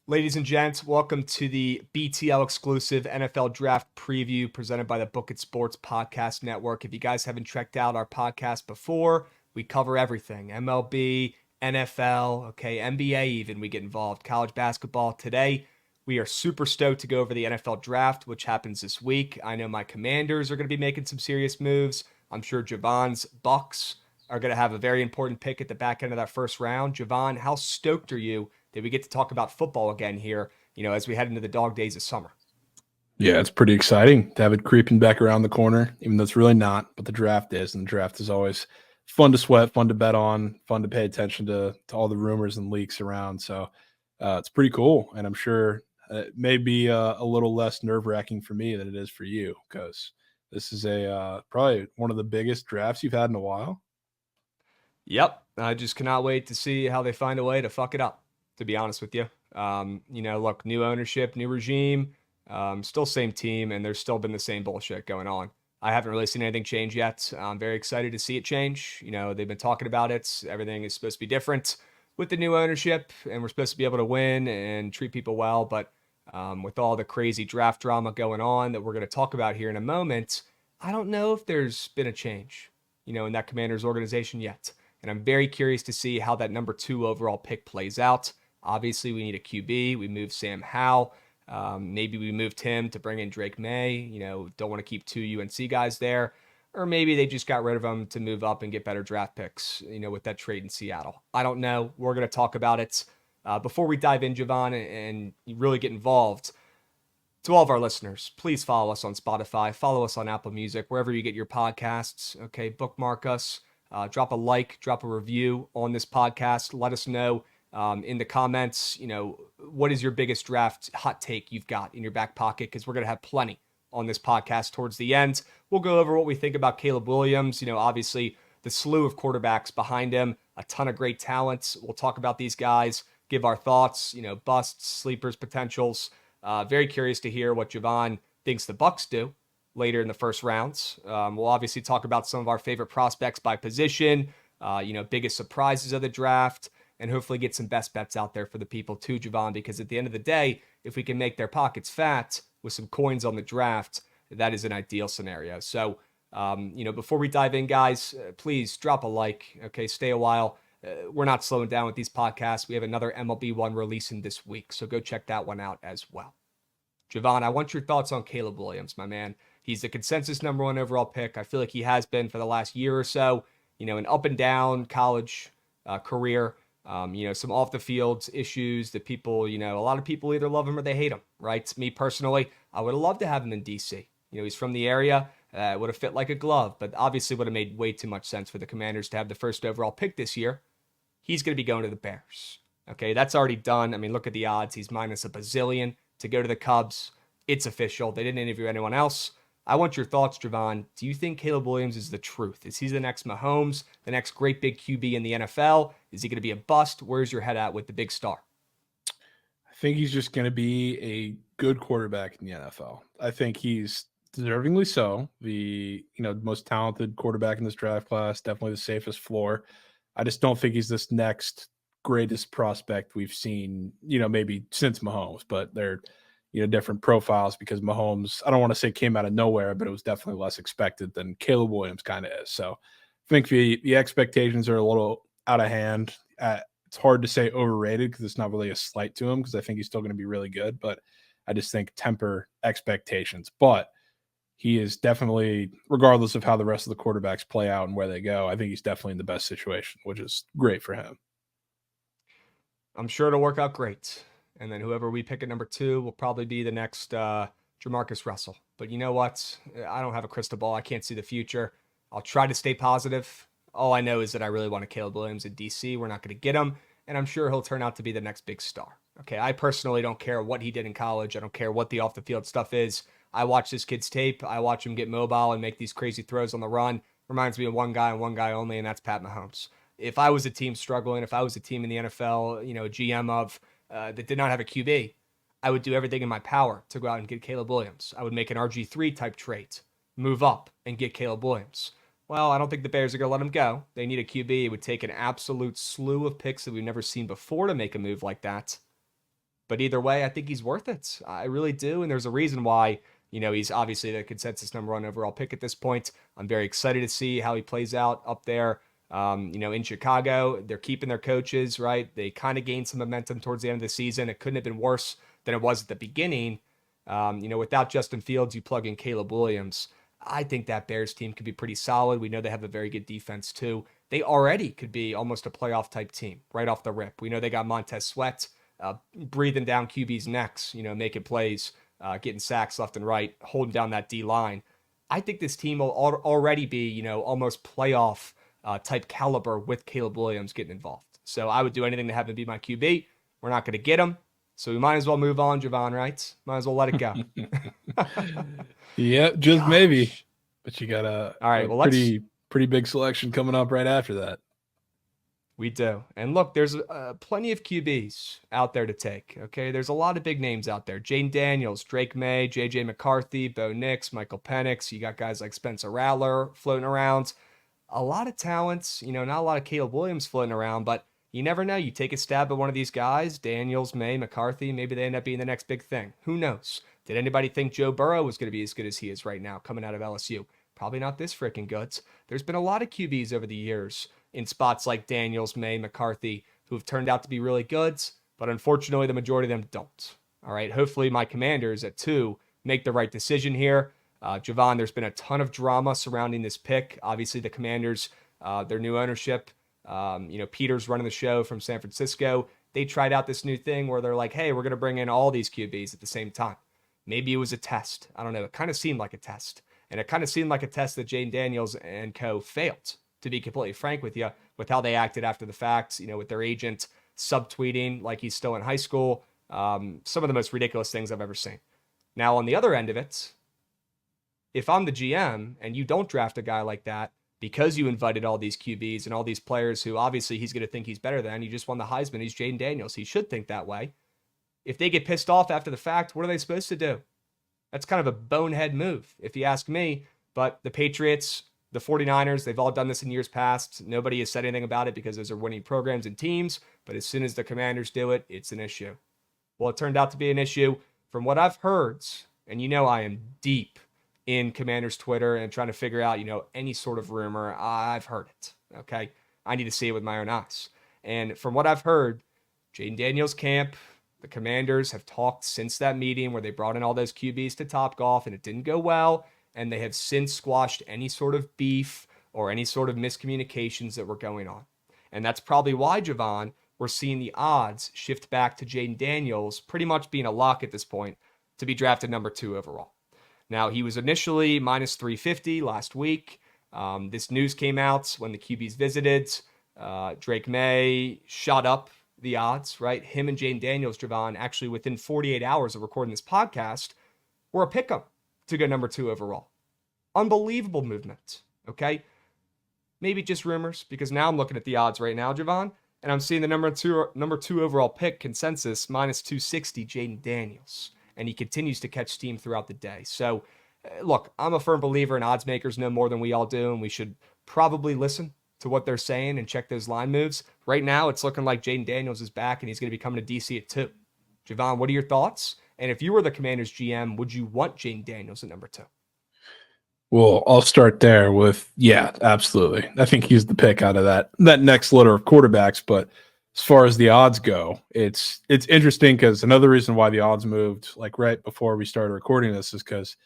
Ladies and gents, welcome to the BTL Exclusive NFL Draft Preview presented by the Bookit Sports Podcast Network. If you guys haven't checked out our podcast before, we cover everything. MLB, NFL, okay, NBA even, we get involved. College basketball. Today, we are super stoked to go over the NFL Draft, which happens this week. I know my Commanders are going to be making some serious moves. I'm sure Javon's Bucks are going to have a very important pick at the back end of that first round. Javon, how stoked are you that we get to talk about football again here, as we head into the dog days of summer? Yeah, it's pretty exciting to have it creeping back around the corner, even though it's really not, but the draft is. And the draft is always fun to sweat, fun to bet on, fun to pay attention to all the rumors and leaks around. So it's pretty cool. And I'm sure it may be a little less nerve wracking for me than it is for you, because this is probably one of the biggest drafts you've had in a while. Yep. I just cannot wait to see how they find a way to fuck it up, to be honest with you. Look, new ownership, new regime, still same team, and there's still been the same bullshit going on. I haven't really seen anything change yet. I'm very excited to see it change. They've been talking about it. Everything is supposed to be different with the new ownership, and we're supposed to be able to win and treat people well. But with all the crazy draft drama going on that we're going to talk about here in a moment, I don't know if there's been a change, in that Commanders organization yet. And I'm very curious to see how that number 2 overall pick plays out. Obviously, we need a QB. We moved Sam Howell. Maybe we moved him to bring in Drake May. Don't want to keep 2 UNC guys there. Or maybe they just got rid of him to move up and get better draft picks, with that trade in Seattle. I don't know. We're going to talk about it. Before we dive in, Javon, and really get involved, to all of our listeners, please follow us on Spotify. Follow us on Apple Music, wherever you get your podcasts. Okay, bookmark us. Drop a like, drop a review on this podcast. Let us know in the comments, what is your biggest draft hot take you've got in your back pocket? Because we're going to have plenty on this podcast towards the end. We'll go over what we think about Caleb Williams. Obviously the slew of quarterbacks behind him, a ton of great talents. We'll talk about these guys, give our thoughts, busts, sleepers, potentials. Very curious to hear what Javon thinks the Bucks do later in the first rounds. We'll obviously talk about some of our favorite prospects by position, biggest surprises of the draft, and hopefully get some best bets out there for the people too, Javon, because at the end of the day, if we can make their pockets fat with some coins on the draft, that is an ideal scenario. So, before we dive in, guys, please drop a like, okay? Stay a while. We're not slowing down with these podcasts. We have another MLB one releasing this week, so go check that one out as well. Javon, I want your thoughts on Caleb Williams, my man. He's the consensus number 1 overall pick. I feel like he has been for the last year or so. An up and down college career. Some off the field issues that people, a lot of people either love him or they hate him, right? Me personally, I would have loved to have him in DC. He's from the area. Would have fit like a glove, but obviously would have made way too much sense for the Commanders to have the first overall pick this year. He's going to be going to the Bears. Okay, that's already done. I mean, look at the odds. He's minus a bazillion to go to the Cubs. It's official. They didn't interview anyone else. I want your thoughts, Javon. Do you think Caleb Williams is the truth? Is he the next Mahomes, the next great big QB in the NFL? Is he going to be a bust? Where's your head at with the big star? I think he's just going to be a good quarterback in the NFL. I think he's deservingly so. The most talented quarterback in this draft class, definitely the safest floor. I just don't think he's this next greatest prospect we've seen, maybe since Mahomes, but they're different profiles because Mahomes, I don't want to say came out of nowhere, but it was definitely less expected than Caleb Williams kind of is. So I think the expectations are a little out of hand. It's hard to say overrated because it's not really a slight to him because I think he's still going to be really good, but I just think temper expectations. But he is definitely, regardless of how the rest of the quarterbacks play out and where they go, I think he's definitely in the best situation, which is great for him. I'm sure it'll work out great. And then whoever we pick at number 2 will probably be the next Jamarcus Russell. But you know what? I don't have a crystal ball. I can't see the future. I'll try to stay positive. All I know is that I really want a Caleb Williams in DC. We're not going to get him. And I'm sure he'll turn out to be the next big star. Okay, I personally don't care what he did in college. I don't care what the off-the-field stuff is. I watch this kid's tape. I watch him get mobile and make these crazy throws on the run. Reminds me of one guy and one guy only, and that's Pat Mahomes. If I was a team struggling, if I was a team in the NFL, GM of that did not have a QB, I would do everything in my power to go out and get Caleb Williams. I would make an RG3 type trade, move up and get Caleb Williams. Well, I don't think the Bears are going to let him go. They need a QB. It would take an absolute slew of picks that we've never seen before to make a move like that. But either way, I think he's worth it. I really do. And there's a reason why, he's obviously the consensus #1 overall pick at this point. I'm very excited to see how he plays out up there. In Chicago, they're keeping their coaches, right? They kind of gained some momentum towards the end of the season. It couldn't have been worse than it was at the beginning. Without Justin Fields, you plug in Caleb Williams. I think that Bears team could be pretty solid. We know they have a very good defense too. They already could be almost a playoff type team right off the rip. We know they got Montez Sweat breathing down QB's necks, making plays, getting sacks left and right, holding down that D line. I think this team will already be, almost playoff type caliber with Caleb Williams getting involved. So I would do anything to have him be my QB. We're not going to get him. So we might as well move on, Javon, right? Might as well let it go. Yeah, just maybe. But you got pretty big selection coming up right after that. We do. And look, there's plenty of QBs out there to take, okay? There's a lot of big names out there. Jane Daniels, Drake May, J.J. McCarthy, Bo Nix, Michael Penix. You got guys like Spencer Rattler floating around. A lot of talents, not a lot of Caleb Williams floating around, but you never know. You take a stab at one of these guys, Daniels, May, McCarthy, maybe they end up being the next big thing. Who knows? Did anybody think Joe Burrow was going to be as good as he is right now coming out of LSU? Probably not this freaking good. There's been a lot of QBs over the years in spots like Daniels, May, McCarthy, who have turned out to be really good, but unfortunately the majority of them don't. All right, hopefully my Commanders at 2 make the right decision here. Javon, there's been a ton of drama surrounding this pick. Obviously the Commanders, their new ownership, Peter's running the show from San Francisco. They tried out this new thing where they're like, hey, we're going to bring in all these QBs at the same time. Maybe it was a test. I don't know. It kind of seemed like a test. And it kind of seemed like a test that Jane Daniels and co failed, to be completely frank with you, with how they acted after the fact, with their agent subtweeting like he's still in high school. Some of the most ridiculous things I've ever seen. Now, on the other end of it, if I'm the GM and you don't draft a guy like that because you invited all these QBs and all these players who obviously he's going to think he's better than, you just won the Heisman, he's Jane Daniels. He should think that way. If they get pissed off after the fact, what are they supposed to do? That's kind of a bonehead move, if you ask me. But the Patriots, the 49ers, they've all done this in years past. Nobody has said anything about it because those are winning programs and teams. But as soon as the Commanders do it, it's an issue. Well, it turned out to be an issue. From what I've heard, and I am deep in Commanders Twitter and trying to figure out, any sort of rumor, I've heard it, okay? I need to see it with my own eyes. And from what I've heard, Jane Daniels' camp, the Commanders have talked since that meeting where they brought in all those QBs to Topgolf and it didn't go well, and they have since squashed any sort of beef or any sort of miscommunications that were going on. And that's probably why, Javon, we're seeing the odds shift back to Jane Daniels pretty much being a lock at this point to be drafted #2 overall. Now, he was initially minus 350 last week. This news came out when the QBs visited. Drake May shot up the odds, right? Him and Jane Daniels, Javon, actually within 48 hours of recording this podcast, were a pick 'em to go #2 overall. Unbelievable movement, okay? Maybe just rumors, because now I'm looking at the odds right now, Javon, and I'm seeing the number two overall pick consensus minus 260, Jane Daniels. And he continues to catch steam throughout the day. So, look, I'm a firm believer in odds makers know more than we all do, and we should probably listen to what they're saying and check those line moves. Right now, it's looking like Jaden Daniels is back, and he's going to be coming to DC at 2. Javon, what are your thoughts? And if you were the Commanders GM, would you want Jaden Daniels at #2? Well, I'll start there with, yeah, absolutely. I think he's the pick out of that next litter of quarterbacks, but as far as the odds go, it's interesting because another reason why the odds moved like right before we started recording this is because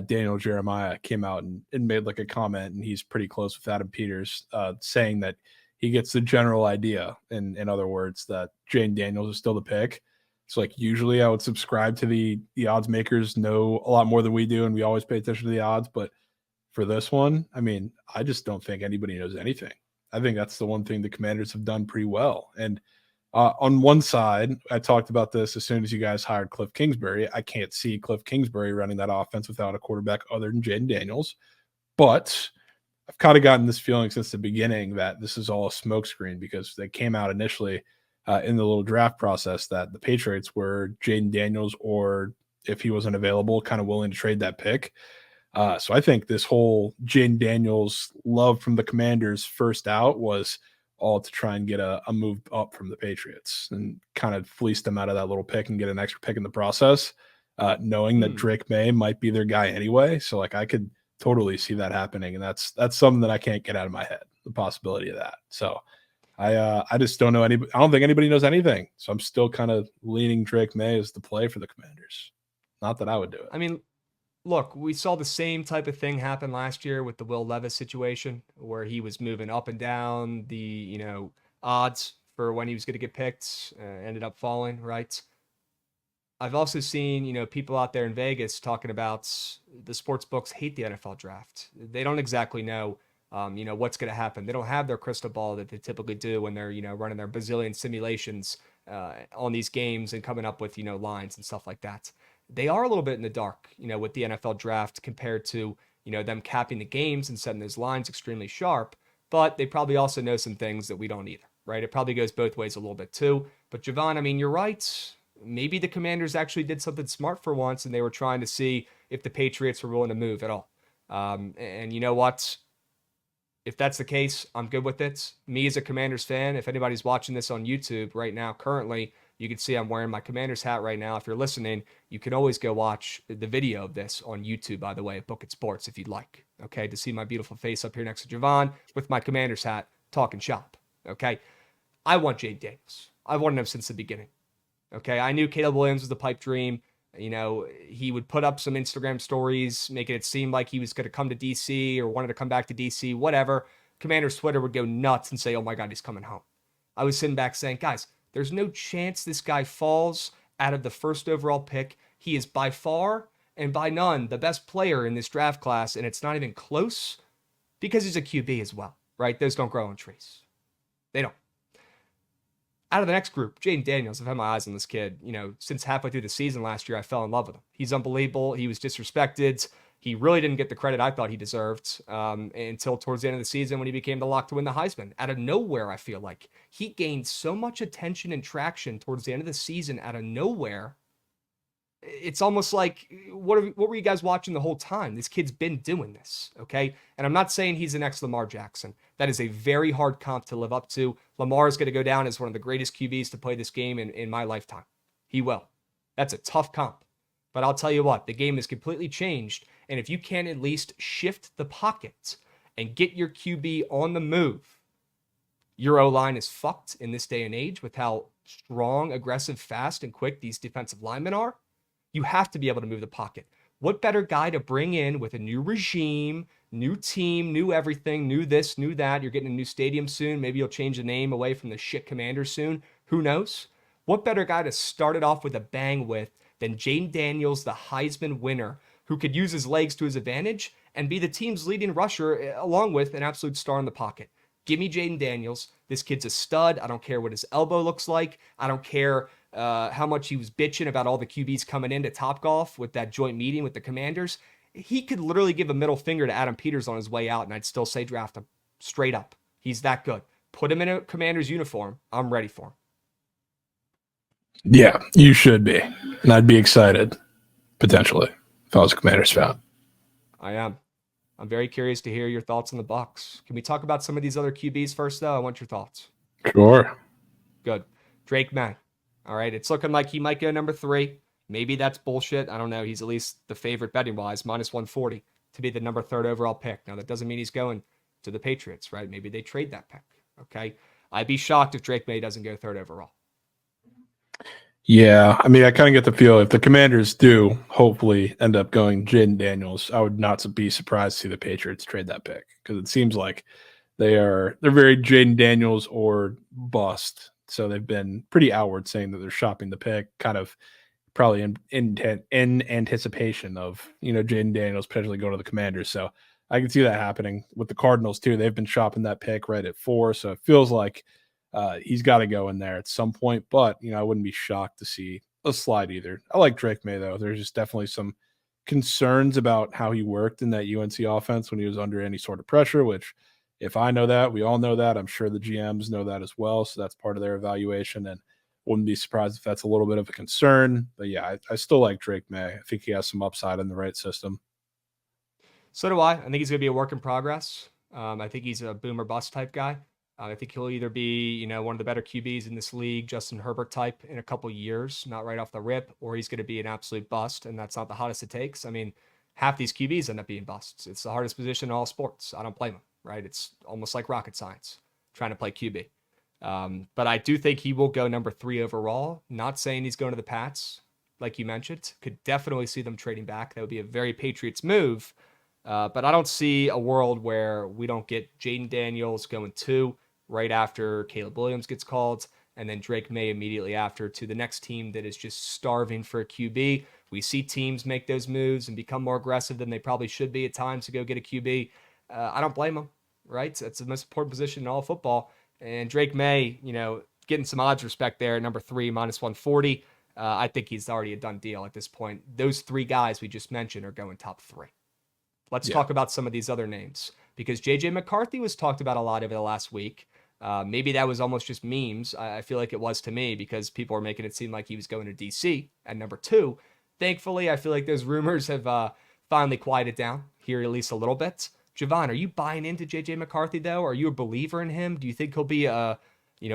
Daniel Jeremiah came out and made like a comment, and he's pretty close with Adam Peters, saying that he gets the general idea, in other words, that Jane Daniels is still the pick. So like usually I would subscribe to the odds makers know a lot more than we do, and we always pay attention to the odds. But for this one, I mean, I just don't think anybody knows anything. I think that's the one thing the Commanders have done pretty well. And on one side, I talked about this as soon as you guys hired Cliff Kingsbury. I can't see Cliff Kingsbury running that offense without a quarterback other than Jaden Daniels. But I've kind of gotten this feeling since the beginning that this is all a smokescreen, because they came out initially in the little draft process that the Patriots were Jaden Daniels, or if he wasn't available, kind of willing to trade that pick. So I think this whole Jaden Daniels love from the Commanders first out was all to try and get a move up from the Patriots and kind of fleece them out of that little pick and get an extra pick in the process, knowing that Drake May might be their guy anyway. So like I could totally see that happening, and that's something that I can't get out of my head, the possibility of that. So I just don't know anybody. I don't think anybody knows anything. So I'm still kind of leaning Drake May as the play for the Commanders. Not that I would do it. I mean, look, we saw the same type of thing happen last year with the Will Levis situation, where he was moving up and down the, odds for when he was going to get picked, ended up falling, right? I've also seen, people out there in Vegas talking about the sports books hate the NFL draft. They don't exactly know, what's going to happen. They don't have their crystal ball that they typically do when they're, running their bazillion simulations on these games and coming up with, lines and stuff like that. They are a little bit in the dark, with the NFL draft compared to, them capping the games and setting those lines extremely sharp. But they probably also know some things that we don't either, right? It probably goes both ways a little bit too. But Javon, I mean, you're right. Maybe the Commanders actually did something smart for once, and they were trying to see if the Patriots were willing to move at all. And you know what? If that's the case, I'm good with it. Me as a Commanders fan, if anybody's watching this on YouTube right now, currently, you can see I'm wearing my Commanders hat right now. If you're listening, you can always go watch the video of this on YouTube, by the way, at Bookit Sports if you'd like, okay, to see my beautiful face up here next to Javon with my Commanders hat talking shop, okay? I want Jade Daniels. I've wanted him since the beginning. Okay, I knew Caleb Williams was the pipe dream. He would put up some Instagram stories, making it seem like he was going to come to DC or wanted to come back to DC, whatever. Commander's Twitter would go nuts and say, oh my God, he's coming home. I was sitting back saying, guys, there's no chance this guy falls out of the first overall pick. He is by far and by none the best player in this draft class, and it's not even close because he's a QB as well, right? Those don't grow on trees. They don't. Out of the next group, Jaden Daniels, I've had my eyes on this kid. Since halfway through the season last year, I fell in love with him. He's unbelievable. He was disrespected. He really didn't get the credit I thought he deserved until towards the end of the season when he became the lock to win the Heisman. Out of nowhere, I feel like. He gained so much attention and traction towards the end of the season out of nowhere. It's almost like, what were you guys watching the whole time? This kid's been doing this, okay? And I'm not saying he's the next Lamar Jackson. That is a very hard comp to live up to. Lamar is going to go down as one of the greatest QBs to play this game in my lifetime. He will. That's a tough comp. But I'll tell you what, the game has completely changed. And if you can at least shift the pocket and get your QB on the move, your O-line is fucked in this day and age with how strong, aggressive, fast, and quick these defensive linemen are. You have to be able to move the pocket. What better guy to bring in with a new regime, new team, new everything, new this, new that. You're getting a new stadium soon. Maybe you'll change the name away from the shit Commanders soon. Who knows? What better guy to start it off with a bang with than Jaden Daniels, the Heisman winner, who could use his legs to his advantage and be the team's leading rusher along with an absolute star in the pocket. Give me Jaden Daniels. This kid's a stud. I don't care what his elbow looks like. I don't care how much he was bitching about all the QBs coming into Topgolf with that joint meeting with the Commanders. He could literally give a middle finger to Adam Peters on his way out, and I'd still say draft him. Straight up. He's that good. Put him in a Commander's uniform. I'm ready for him. Yeah, you should be. And I'd be excited, potentially, if I was a Commanders fan. I am. I'm very curious to hear your thoughts on the Bucs. Can we talk about some of these other QBs first, though? I want your thoughts. Sure. Good. Drake May. All right. It's looking like he might go number 3. Maybe that's bullshit. I don't know. He's at least the favorite betting-wise, minus 140 to be the number 3rd overall pick. Now, that doesn't mean he's going to the Patriots, right? Maybe they trade that pick. Okay. I'd be shocked if Drake May doesn't go 3rd overall. Yeah, I mean, I kind of get the feel if the Commanders do hopefully end up going Jaden Daniels, I would not be surprised to see the Patriots trade that pick because it seems like they're very Jaden Daniels or bust. So they've been pretty outward saying that they're shopping the pick, kind of probably in anticipation of Jaden Daniels potentially going to the Commanders. So I can see that happening with the Cardinals too. They've been shopping that pick right at 4, so it feels like he's got to go in there at some point, but I wouldn't be shocked to see a slide either. I like Drake May though. There's just definitely some concerns about how he worked in that UNC offense when he was under any sort of pressure, which if I know that, we all know that. I'm sure the GMs know that as well. So that's part of their evaluation and wouldn't be surprised if that's a little bit of a concern. But yeah, I still like Drake May. I think he has some upside in the right system. So do I. I think he's going to be a work in progress. I think he's a boom or bust type guy. I think he'll either be, one of the better QBs in this league, Justin Herbert type in a couple years, not right off the rip, or he's going to be an absolute bust, and that's not the hottest it takes. I mean, half these QBs end up being busts. It's the hardest position in all sports. I don't blame him, right? It's almost like rocket science trying to play QB. But I do think he will go number 3 overall. Not saying he's going to the Pats, like you mentioned. Could definitely see them trading back. That would be a very Patriots move. But I don't see a world where we don't get Jaden Daniels going 2 right after Caleb Williams gets called, and then Drake May immediately after to the next team that is just starving for a QB. We see teams make those moves and become more aggressive than they probably should be at times to go get a QB. I don't blame them, right? That's the most important position in all football. And Drake May, getting some odds respect there, number 3, minus 140. I think he's already a done deal at this point. Those 3 guys we just mentioned are going top 3. Let's talk about some of these other names, because J.J. McCarthy was talked about a lot over the last week. Maybe that was almost just memes. I feel like it was to me, because people were making it seem like he was going to D.C. at number 2. Thankfully, I feel like those rumors have finally quieted down here at least a little bit. Javon, are you buying into J.J. McCarthy, though? Are you a believer in him? Do you think he'll be a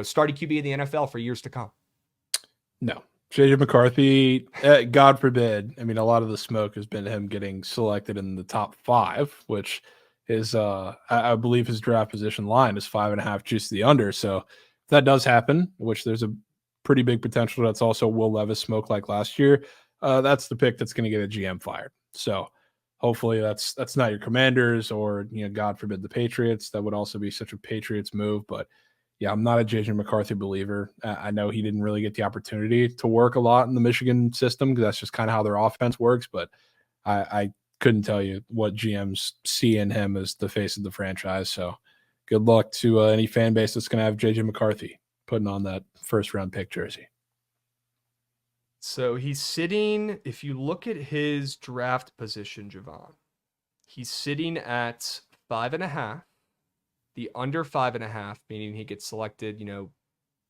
starting QB in the NFL for years to come? No. J.J. McCarthy, God forbid. I mean, a lot of the smoke has been him getting selected in the top 5, which is, I believe his draft position line is 5.5 juice to the under. So if that does happen, which there's a pretty big potential that's also Will Levis smoke like last year, that's the pick that's going to get a GM fired. So hopefully that's not your Commanders or, God forbid, the Patriots. That would also be such a Patriots move. But yeah, I'm not a J.J. McCarthy believer. I know he didn't really get the opportunity to work a lot in the Michigan system, because that's just kind of how their offense works. But I couldn't tell you what GMs see in him as the face of the franchise. So good luck to any fan base that's going to have J.J. McCarthy putting on that first-round pick jersey. So he's sitting, if you look at his draft position, Javon, he's sitting at 5.5. The under 5.5, meaning he gets selected,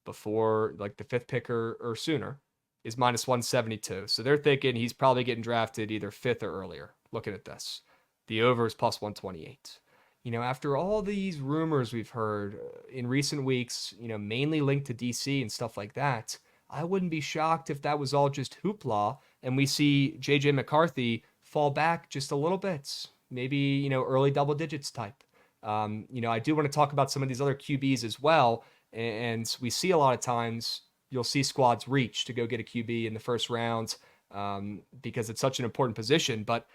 before like the 5th pick or sooner, is minus 172. So they're thinking he's probably getting drafted either 5th or earlier. Looking at this, the over is plus 128. After all these rumors we've heard in recent weeks, mainly linked to DC and stuff like that, I wouldn't be shocked if that was all just hoopla and we see JJ McCarthy fall back just a little bit, maybe, early double digits type. I do want to talk about some of these other QBs as well. And we see a lot of times you'll see squads reach to go get a QB in the first round because it's such an important position. But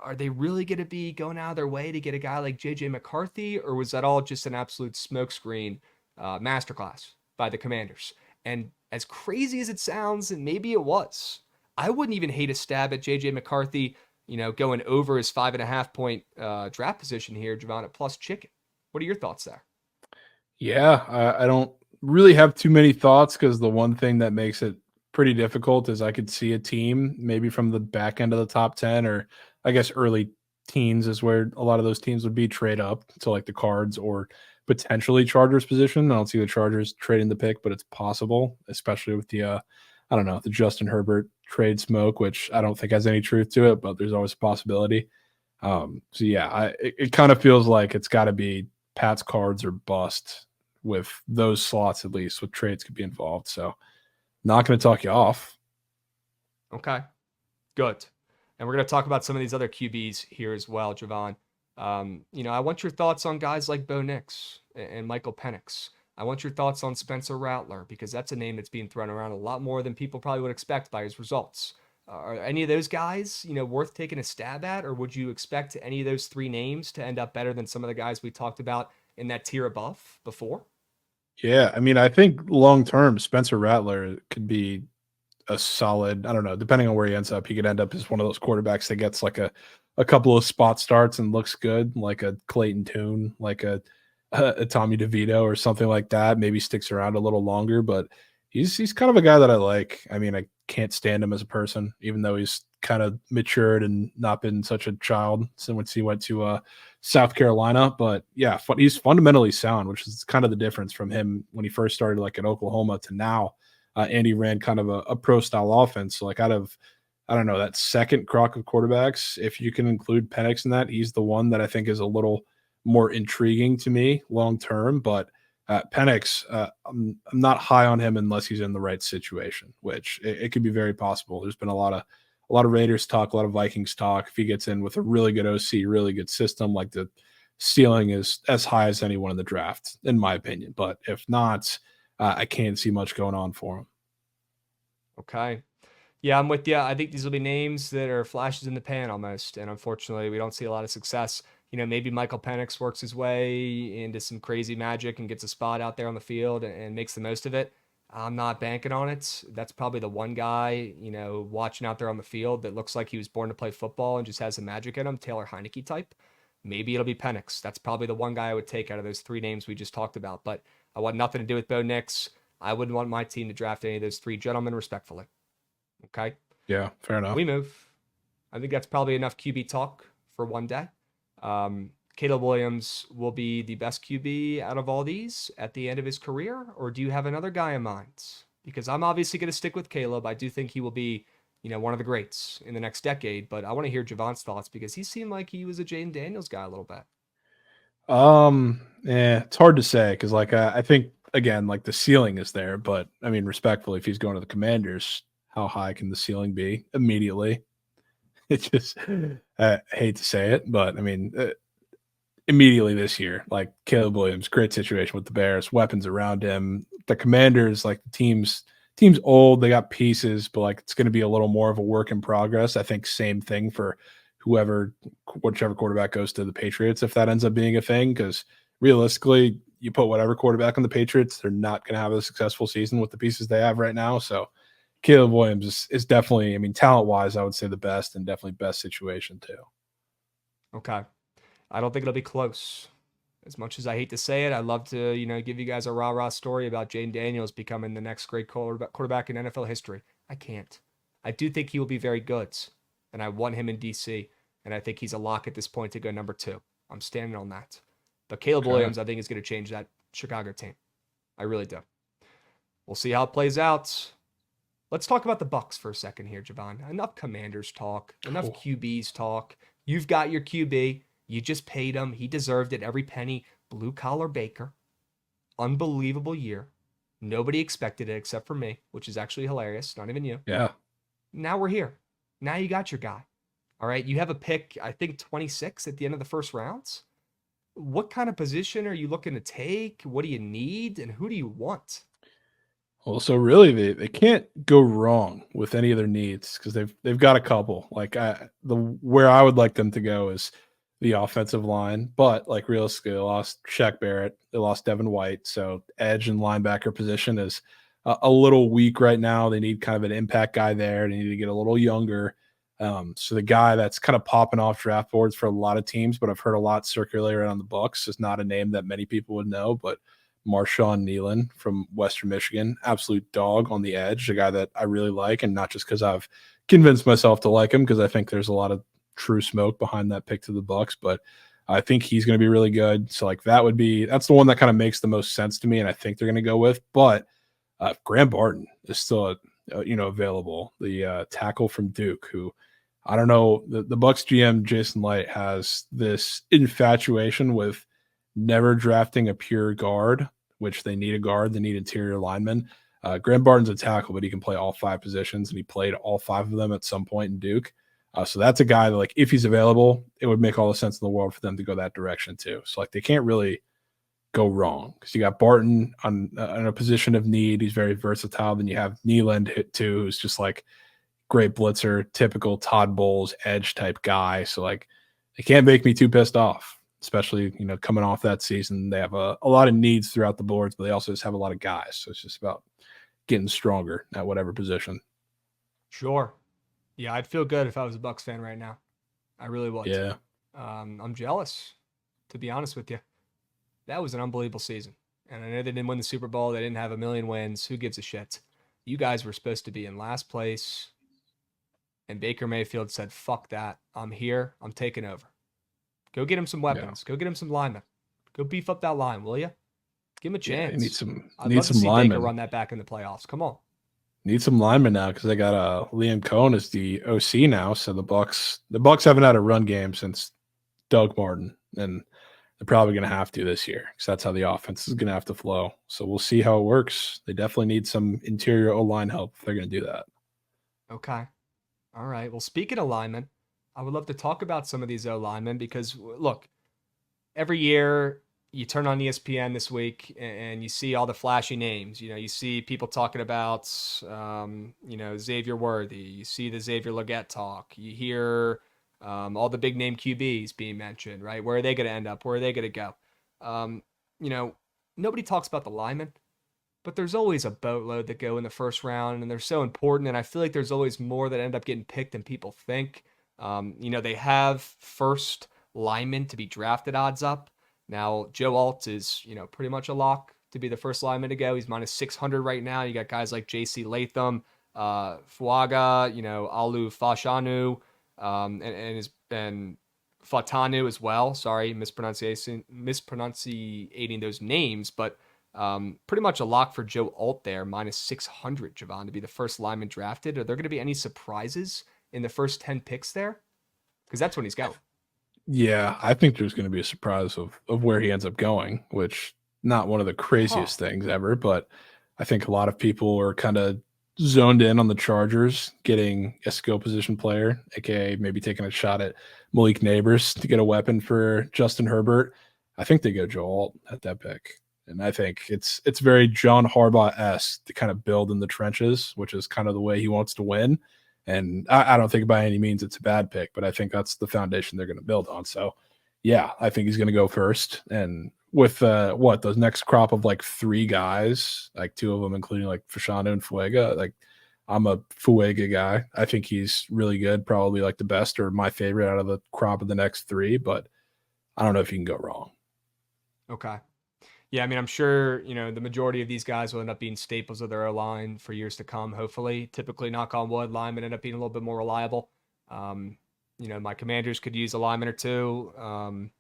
are they really going to be going out of their way to get a guy like JJ McCarthy? Or was that all just an absolute smokescreen masterclass by the Commanders? And as crazy as it sounds, and maybe it was, I wouldn't even hate a stab at JJ McCarthy going over his 5.5 point draft position here, Javon, at plus chicken. What are your thoughts there? Yeah, I don't really have too many thoughts, because the one thing that makes it pretty difficult is I could see a team maybe from the back end of the top 10, or I guess early teens is where a lot of those teams would be, trade up to like the Cards or potentially Chargers position. I don't see the Chargers trading the pick, but it's possible, especially with the I don't know, the Justin Herbert trade smoke, which I don't think has any truth to it, but there's always a possibility. So yeah, it kind of feels like it's got to be Pat's Cards or bust with those slots, at least with trades could be involved. So not going to talk you off. Okay, good. And we're going to talk about some of these other QBs here as well, Javon. I want your thoughts on guys like Bo Nix and Michael Penix. I want your thoughts on Spencer Rattler, because that's a name that's being thrown around a lot more than people probably would expect by his results. Are any of those guys, worth taking a stab at, or would you expect any of those 3 names to end up better than some of the guys we talked about in that tier above before? Yeah, I mean, I think long-term, Spencer Rattler could be a solid, I don't know, depending on where he ends up, he could end up as one of those quarterbacks that gets like a couple of spot starts and looks good, like a Clayton Tune, like a Tommy DeVito or something like that. Maybe sticks around a little longer, but he's kind of a guy that I like. I mean, I can't stand him as a person, even though he's kind of matured and not been such a child since he went to South Carolina. But yeah, he's fundamentally sound, which is kind of the difference from him when he first started like at Oklahoma to now. And he ran kind of a pro style offense. So like out of, I don't know, that second crock of quarterbacks, if you can include Penix in that, he's the one that I think is a little more intriguing to me long term. But Penix, I'm not high on him unless he's in the right situation, which it could be very possible. There's been a lot of Raiders talk, a lot of Vikings talk. If he gets in with a really good OC, really good system, like the ceiling is as high as anyone in the draft, in my opinion. But if not, I can't see much going on for him. Okay. Yeah, I'm with you. I think these will be names that are flashes in the pan almost. And unfortunately, we don't see a lot of success. Maybe Michael Penix works his way into some crazy magic and gets a spot out there on the field and makes the most of it. I'm not banking on it. That's probably the one guy, watching out there on the field that looks like he was born to play football and just has some magic in him, Taylor Heineke type. Maybe it'll be Penix. That's probably the one guy I would take out of those three names we just talked about. But I want nothing to do with Bo Nix. I wouldn't want my team to draft any of those three gentlemen respectfully. Okay. Yeah, fair enough. We move. I think that's probably enough QB talk for one day. Caleb Williams will be the best QB out of all these at the end of his career, or do you have another guy in mind? Because I'm obviously going to stick with Caleb. I do think he will be, one of the greats in the next decade, but I want to hear Javon's thoughts because he seemed like he was a Jaden Daniels guy a little bit. Yeah, it's hard to say because, like, I think again, like the ceiling is there, but I mean, respectfully, if he's going to the Commanders, how high can the ceiling be immediately? It just, I hate to say it, but I mean, immediately this year, like Caleb Williams, great situation with the Bears, weapons around him. The Commanders, like the team's old, they got pieces, but like it's going to be a little more of a work in progress. I think same thing for whichever quarterback goes to the Patriots, if that ends up being a thing, because realistically, you put whatever quarterback on the Patriots, they're not going to have a successful season with the pieces they have right now. So Caleb Williams is definitely, I mean, talent-wise, I would say the best and definitely best situation too. Okay. I don't think it'll be close. As much as I hate to say it, I'd love to, give you guys a rah-rah story about Jaden Daniels becoming the next great quarterback in NFL history. I can't. I do think he will be very good, and I want him in DC, and I think he's a lock at this point to go number 2. I'm standing on that. But Caleb Williams, I think, is going to change that Chicago team. I really do. We'll see how it plays out. Let's talk about the Bucs for a second here, Javon. Enough Commanders talk. Enough QBs talk. You've got your QB. You just paid him. He deserved it. Every penny. Blue-collar Baker. Unbelievable year. Nobody expected it except for me, which is actually hilarious. Not even you. Yeah. Now we're here. Now you got your guy. All right. You have a pick, I think, 26 at the end of the first rounds. What kind of position are you looking to take? What do you need? And who do you want? Well, so really, they can't go wrong with any of their needs because they've got a couple. Like where I would like them to go is the offensive line, but like realistically, they lost Shaq Barrett, they lost Devin White, so edge and linebacker position is a little weak right now. They need kind of an impact guy there. They need to get a little younger. So the guy that's kind of popping off draft boards for a lot of teams, but I've heard a lot circulate around the Bucs, is not a name that many people would know, but Marshawn Nealon from Western Michigan, absolute dog on the edge, a guy that I really like, and not just because I've convinced myself to like him, because I think there's a lot of true smoke behind that pick to the Bucs, but I think he's going to be really good. So like that's the one that kind of makes the most sense to me, and I think they're going to go with. But Graham Barton is still available, the tackle from Duke, who I don't know, the Bucs GM Jason Light has this infatuation with never drafting a pure guard, which they need a guard. They need interior linemen. Graham Barton's a tackle, but he can play all 5 positions, and he played all 5 of them at some point in Duke. So that's a guy that, like, if he's available, it would make all the sense in the world for them to go that direction too. So like they can't really go wrong because you got Barton on a position of need. He's very versatile. Then you have Nealon too, who's just like great blitzer, typical Todd Bowles edge type guy. So like they can't make me too pissed off, especially coming off that season. They have a lot of needs throughout the boards, but they also just have a lot of guys. So it's just about getting stronger at whatever position. Sure. Yeah, I'd feel good if I was a Bucs fan right now. I really would. Yeah. I'm jealous, to be honest with you. That was an unbelievable season. And I know they didn't win the Super Bowl. They didn't have a million wins. Who gives a shit? You guys were supposed to be in last place. And Baker Mayfield said, fuck that. I'm here. I'm taking over. Go get him some weapons. Yeah. Go get him some linemen. Go beef up that line, will you? Give him a chance. Yeah, I'd love to see Baker run that back in the playoffs. Come on. Need some linemen now because they got Liam Cohen as the OC now. So the Bucs haven't had a run game since Doug Martin, and they're probably going to have to this year because that's how the offense is going to have to flow. So we'll see how it works. They definitely need some interior O-line help if they're going to do that. Okay. All right. Well, speaking of linemen, I would love to talk about some of these O-linemen because, look, every year you turn on ESPN this week and you see all the flashy names. You see people talking about, Xavier Worthy. You see the Xavier Legette talk. You hear all the big name QBs being mentioned, right? Where are they going to end up? Where are they going to go? Um, you know, Nobody talks about the linemen, but there's always a boatload that go in the first round, and they're so important. And I feel like there's always more that end up getting picked than people think. They have first linemen to be drafted odds up. Now, Joe Alt is, pretty much a lock to be the first lineman to go. He's minus 600 right now. You got guys like J.C. Latham, Fuaga, Alu Fashanu, and Fatanu as well. Sorry, mispronunciating those names, but pretty much a lock for Joe Alt there, minus 600, Javon, to be the first lineman drafted. Are there going to be any surprises in the first 10 picks there? Because that's when he's going. Yeah, I think there's going to be a surprise of where he ends up going, which not one of the Huh. craziest things ever, but I think a lot of people are kind of zoned in on the Chargers getting a skill position player, aka maybe taking a shot at Malik Neighbors to get a weapon for Justin Herbert. I think they go Joe Alt at that pick. And I think it's very John Harbaugh-esque to kind of build in the trenches, which is kind of the way he wants to win. And I don't think by any means it's a bad pick, but I think that's the foundation they're going to build on. So, yeah, I think he's going to go first. And with those next crop of like three guys, like two of them, including like Fashanu and Fuega, like I'm a Fuega guy. I think he's really good, probably like the best or my favorite out of the crop of the next three, but I don't know if you can go wrong. Okay. Yeah, I mean, I'm sure, the majority of these guys will end up being staples of their O line for years to come, hopefully. Typically, knock on wood, linemen end up being a little bit more reliable. Um, my Commanders could use a lineman or two. I'm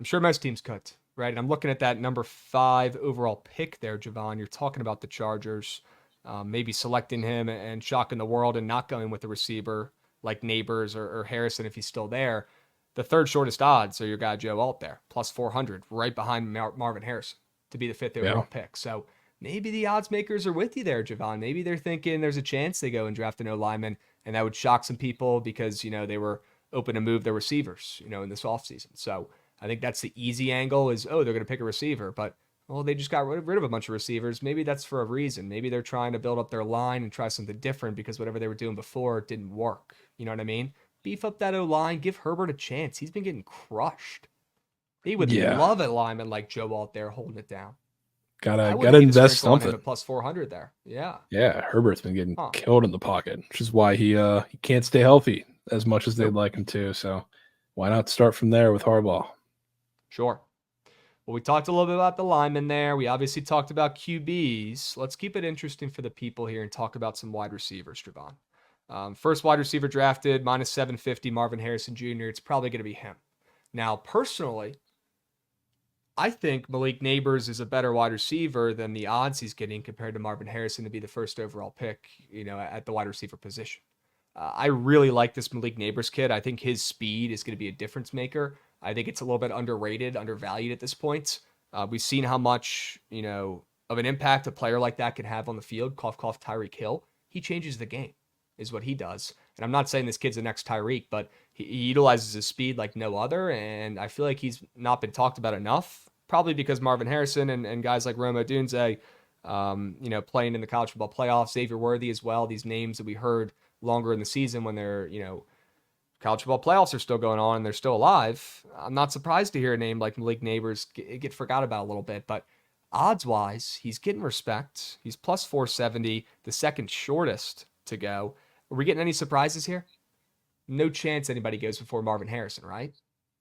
sure most teams could, right? And I'm looking at that number 5 overall pick there, Javon. You're talking about the Chargers, maybe selecting him and shocking the world and not going with a receiver like Neighbors or Harrison if he's still there. The third shortest odds are your guy Joe Alt there, plus 400, right behind Marvin Harrison to be the 5th Yeah. overall pick. So maybe the odds makers are with you there, Javon. Maybe they're thinking there's a chance they go and draft an O lineman, and that would shock some people because they were open to move their receivers, in this offseason. So I think that's the easy angle is, they're going to pick a receiver, but well, they just got rid of a bunch of receivers. Maybe that's for a reason. Maybe they're trying to build up their line and try something different because whatever they were doing before didn't work. You know what I mean? Beef up that O line. Give Herbert a chance. He's been getting crushed. He would Yeah. love a lineman like Joe Alt there holding it down. I Gotta wouldn't hate a invest sprinkle on him something. at plus 400 there. Yeah. Yeah, Herbert's been getting Huh. killed in the pocket, which is why he can't stay healthy as much as they'd Nope. like him to. So why not start from there with Harbaugh? Sure. Well, we talked a little bit about the linemen there. We obviously talked about QBs. Let's keep it interesting for the people here and talk about some wide receivers, Javon. First wide receiver drafted, minus 750, Marvin Harrison Jr. It's probably going to be him. Now, personally, I think Malik Neighbors is a better wide receiver than the odds he's getting compared to Marvin Harrison to be the first overall pick, at the wide receiver position. I really like this Malik Neighbors kid. I think his speed is going to be a difference maker. I think it's a little bit underrated, undervalued at this point. We've seen how much, of an impact a player like that can have on the field. Cough, cough, Tyreek Hill. He changes the game, is what he does. And I'm not saying this kid's the next Tyreek, but he utilizes his speed like no other. And I feel like he's not been talked about enough, probably because Marvin Harrison and guys like Rome Odunze, playing in the college football playoffs, Xavier Worthy as well. These names that we heard longer in the season when they're, college football playoffs are still going on and they're still alive. I'm not surprised to hear a name like Malik Neighbors get forgot about a little bit, but odds wise, he's getting respect. He's plus 470, the second shortest to go. Are we getting any surprises here? No chance anybody goes before Marvin Harrison, right?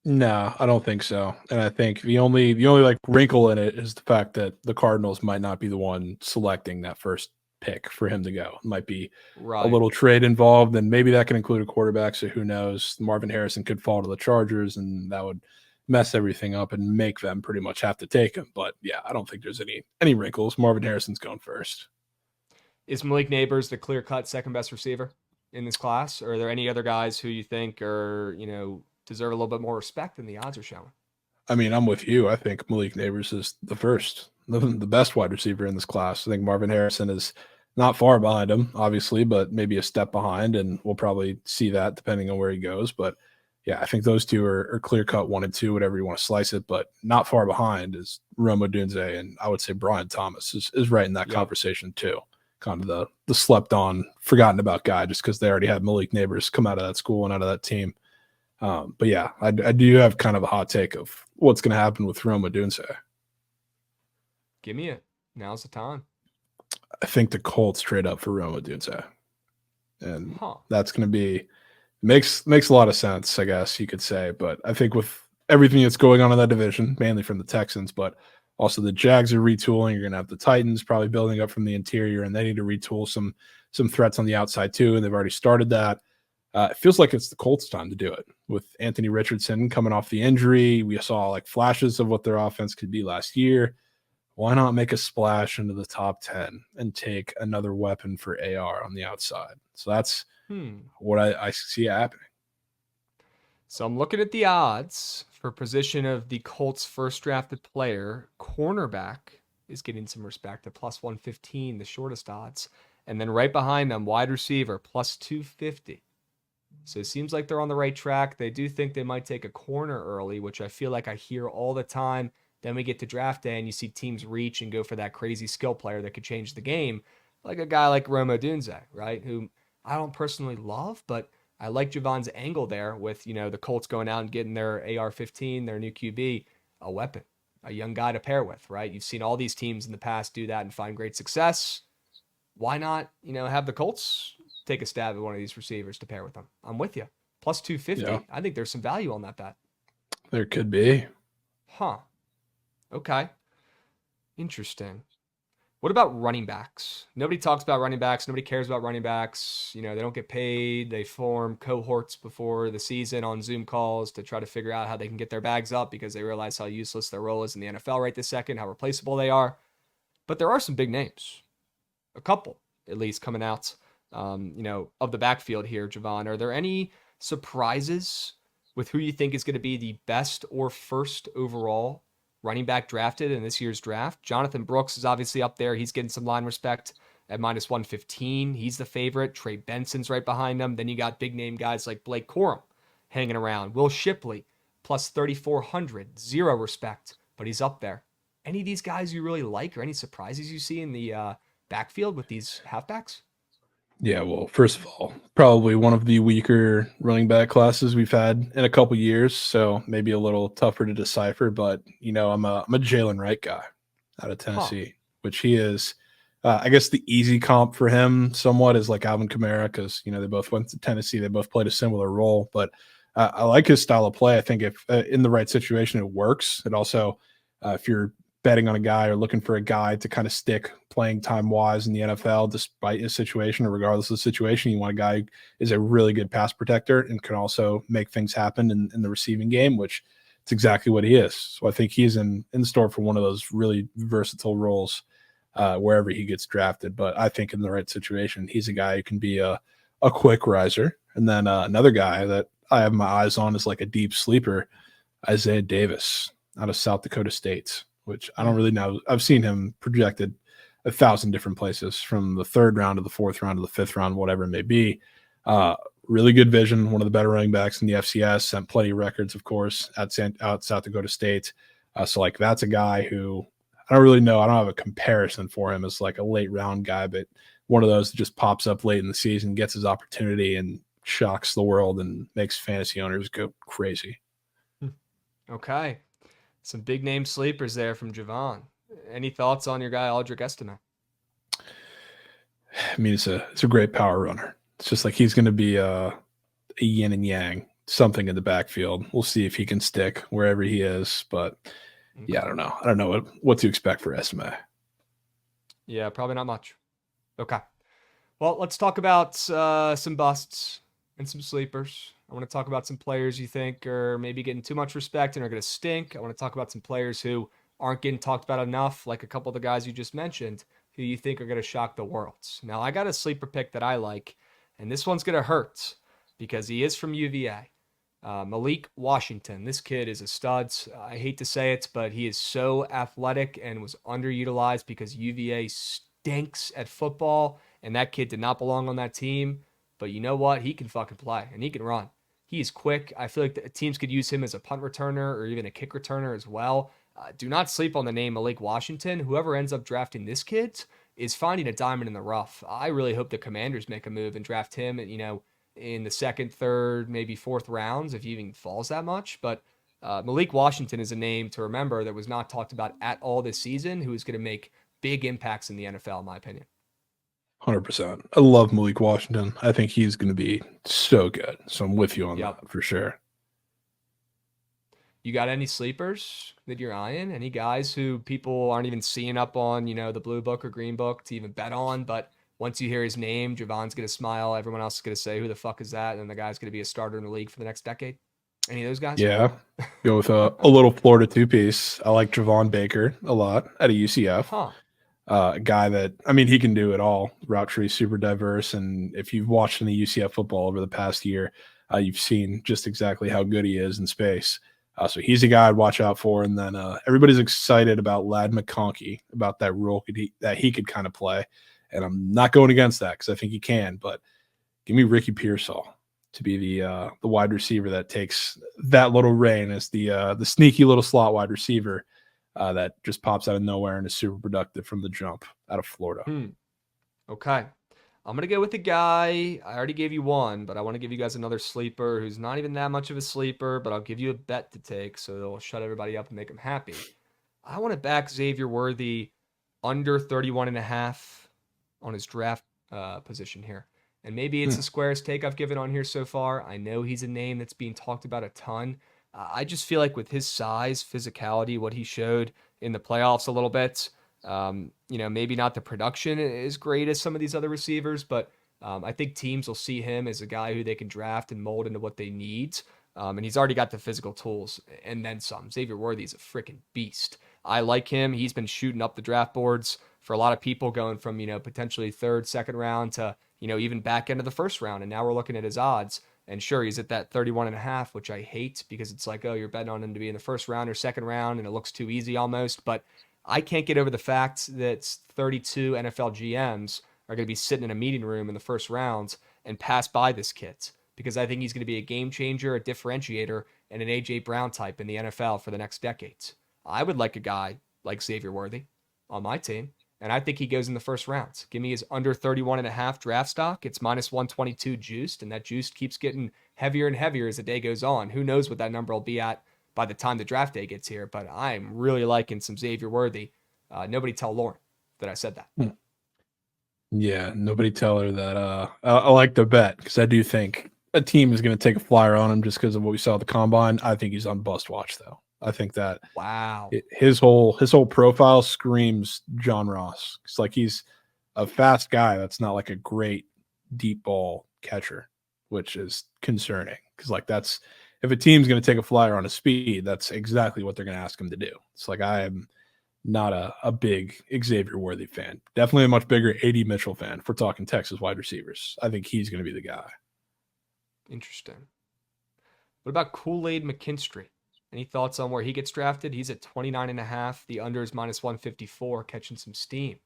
No, I don't think so. And I think the only like wrinkle in it is the fact that the Cardinals might not be the one selecting that first pick for him to go. It might be a Right. little trade involved, and maybe that can include a quarterback. So who knows? Marvin Harrison could fall to the Chargers, and that would mess everything up and make them pretty much have to take him. But yeah, I don't think there's any wrinkles. Marvin Harrison's going first. Is Malik Neighbors the clear cut second best receiver in this class? Or are there any other guys who you think are, deserve a little bit more respect than the odds are showing? I mean, I'm with you. I think Malik Neighbors is the best wide receiver in this class. I think Marvin Harrison is not far behind him, obviously, but maybe a step behind, and we'll probably see that depending on where he goes. But yeah, I think those two are clear cut 1 and 2, whatever you want to slice it. But not far behind is Rome Odunze, and I would say Brian Thomas is right in that Yep. conversation too. Kind of the slept on, forgotten about guy, just because they already had Malik Neighbors come out of that school and out of that team. But yeah, I do have kind of a hot take of what's going to happen with Roma Dunse. Give me it. Now's the time. I think the Colts trade up for Roma Dunse, and Huh. that's going to be makes a lot of sense, I guess you could say. But I think with everything that's going on in that division, mainly from the Texans, but also the Jags are retooling. You're going to have the Titans probably building up from the interior, and they need to retool some threats on the outside too, and they've already started that. It feels like it's the Colts' time to do it with Anthony Richardson coming off the injury. We saw like flashes of what their offense could be last year. Why not make a splash into the top 10 and take another weapon for AR on the outside? So that's what I see happening. So I'm looking at the odds for position of the Colts' first drafted player. Cornerback is getting some respect at plus 115, the shortest odds. And then right behind them, wide receiver, plus 250. So it seems like they're on the right track. They do think they might take a corner early, which I feel like I hear all the time. Then we get to draft day and you see teams reach and go for that crazy skill player that could change the game. Like a guy like Rome Odunze, right? Who I don't personally love, but I like Javon's angle there with, the Colts going out and getting their AR-15, their new QB, a weapon, a young guy to pair with, right? You've seen all these teams in the past do that and find great success. Why not, have the Colts take a stab at one of these receivers to pair with them? I'm with you. Plus 250. Yeah. I think there's some value on that bet. There could be. Huh. Okay. Interesting. What about running backs? Nobody talks about running backs. Nobody cares about running backs. They don't get paid. They form cohorts before the season on Zoom calls to try to figure out how they can get their bags up because they realize how useless their role is in the NFL right this second, how replaceable they are. But there are some big names. A couple, at least, coming out, of the backfield here, Javon. Are there any surprises with who you think is going to be the best or first overall running back drafted in this year's draft? Jonathan Brooks is obviously up there. He's getting some line respect at minus 115. He's the favorite. Trey Benson's right behind him. Then you got big name guys like Blake Corum hanging around. Will Shipley, plus 3,400. Zero respect, but he's up there. Any of these guys you really like or any surprises you see in the backfield with these halfbacks? Yeah, well, first of all, probably one of the weaker running back classes we've had in a couple years, so maybe a little tougher to decipher. But I'm a Jalen Wright guy out of Tennessee, which he is. I guess the easy comp for him somewhat is like Alvin Kamara because they both went to Tennessee, they both played a similar role. But I like his style of play. I think if in the right situation, it works. It also, if you're betting on a guy or looking for a guy to kind of stick playing time wise in the NFL, despite his situation or regardless of the situation, you want a guy who is a really good pass protector and can also make things happen in the receiving game, which it's exactly what he is. So I think he's in store for one of those really versatile roles wherever he gets drafted. But I think in the right situation, he's a guy who can be a quick riser. And then another guy that I have my eyes on is like a deep sleeper, Isaiah Davis out of South Dakota State, which I don't really know. I've seen him projected 1,000 different places from the third round to the fourth round to the fifth round, whatever it may be. Really good vision, one of the better running backs in the FCS, sent plenty of records, of course, out South Dakota State. So like that's a guy who I don't really know. I don't have a comparison for him as like a late round guy, but one of those that just pops up late in the season, gets his opportunity and shocks the world and makes fantasy owners go crazy. Okay. Some big name sleepers there from Javon. Any thoughts on your guy, Aldrick Estime? I mean, it's a great power runner. It's just like he's going to be a yin and yang, something in the backfield. We'll see if he can stick wherever he is. But yeah, I don't know. I don't know what to expect for Estime. Yeah, probably not much. Okay. Well, let's talk about some busts and some sleepers. I want to talk about some players you think are maybe getting too much respect and are going to stink. I want to talk about some players who aren't getting talked about enough, like a couple of the guys you just mentioned, who you think are going to shock the world. Now, I got a sleeper pick that I like, and this one's going to hurt because he is from UVA. Malik Washington. This kid is a stud. I hate to say it, but he is so athletic and was underutilized because UVA stinks at football, and that kid did not belong on that team. But you know what? He can fucking play, and he can run. He is quick. I feel like the teams could use him as a punt returner or even a kick returner as well. Do not sleep on the name Malik Washington. Whoever ends up drafting this kid is finding a diamond in the rough. I really hope the Commanders make a move and draft him, and in the second, third, maybe fourth rounds if he even falls that much. But Malik Washington is a name to remember that was not talked about at all this season, who is going to make big impacts in the NFL, in my opinion. 100%. I love Malik Washington. I think he's going to be so good. So I'm with you on that for sure. You got any sleepers that you're eyeing? Any guys who people aren't even seeing up on, the blue book or green book to even bet on? But once you hear his name, Javon's going to smile. Everyone else is going to say, who the fuck is that? And the guy's going to be a starter in the league for the next decade. Any of those guys? Yeah. Go with a little Florida two-piece. I like Javon Baker a lot at a UCF. Huh. A guy that, he can do it all. Route tree, super diverse. And if you've watched any UCF football over the past year, you've seen just exactly how good he is in space. So he's a guy I'd watch out for. And then everybody's excited about Ladd McConkey, about that role that he could kind of play. And I'm not going against that because I think he can. But give me Ricky Pearsall to be the wide receiver that takes that little reign as the sneaky little slot wide receiver that just pops out of nowhere and is super productive from the jump out of Florida. Okay. I'm going to go with the guy. I already gave you one, but I want to give you guys another sleeper who's not even that much of a sleeper, but I'll give you a bet to take so it'll shut everybody up and make them happy. I want to back Xavier Worthy under 31.5 on his draft position here. And maybe it's the squarest take I've given on here so far. I know he's a name that's being talked about a ton. I just feel like with his size, physicality, what he showed in the playoffs a little bit, maybe not the production is great as some of these other receivers, but I think teams will see him as a guy who they can draft and mold into what they need. And he's already got the physical tools and then some. Xavier Worthy is a freaking beast. I like him. He's been shooting up the draft boards for a lot of people, going from, potentially third, second round to, even back end of the first round. And now we're looking at his odds. And sure, he's at that 31.5, which I hate because it's like, oh, you're betting on him to be in the first round or second round, and it looks too easy almost. But I can't get over the fact that 32 NFL GMs are going to be sitting in a meeting room in the first round and pass by this kid because I think he's going to be a game changer, a differentiator, and an A.J. Brown type in the NFL for the next decades. I would like a guy like Xavier Worthy on my team, and I think he goes in the first round. Give me his under 31.5 draft stock. It's minus 122 juiced, and that juice keeps getting heavier and heavier as the day goes on. Who knows what that number will be at by the time the draft day gets here, but I'm really liking some Xavier Worthy. Nobody tell Lauren that I said that. Yeah, nobody tell her that. I like the bet because I do think a team is going to take a flyer on him just because of what we saw at the combine. I think he's on bust watch though. I think that his whole profile screams John Ross. It's like he's a fast guy that's not like a great deep ball catcher, which is concerning because like that's if a team's going to take a flyer on his speed, that's exactly what they're going to ask him to do. It's like I am not a big Xavier Worthy fan. Definitely a much bigger A.D. Mitchell fan if we're talking Texas wide receivers. I think he's going to be the guy. Interesting. What about Kool-Aid McKinstry? Any thoughts on where he gets drafted? He's at 29.5. The under is minus 154, catching some steam.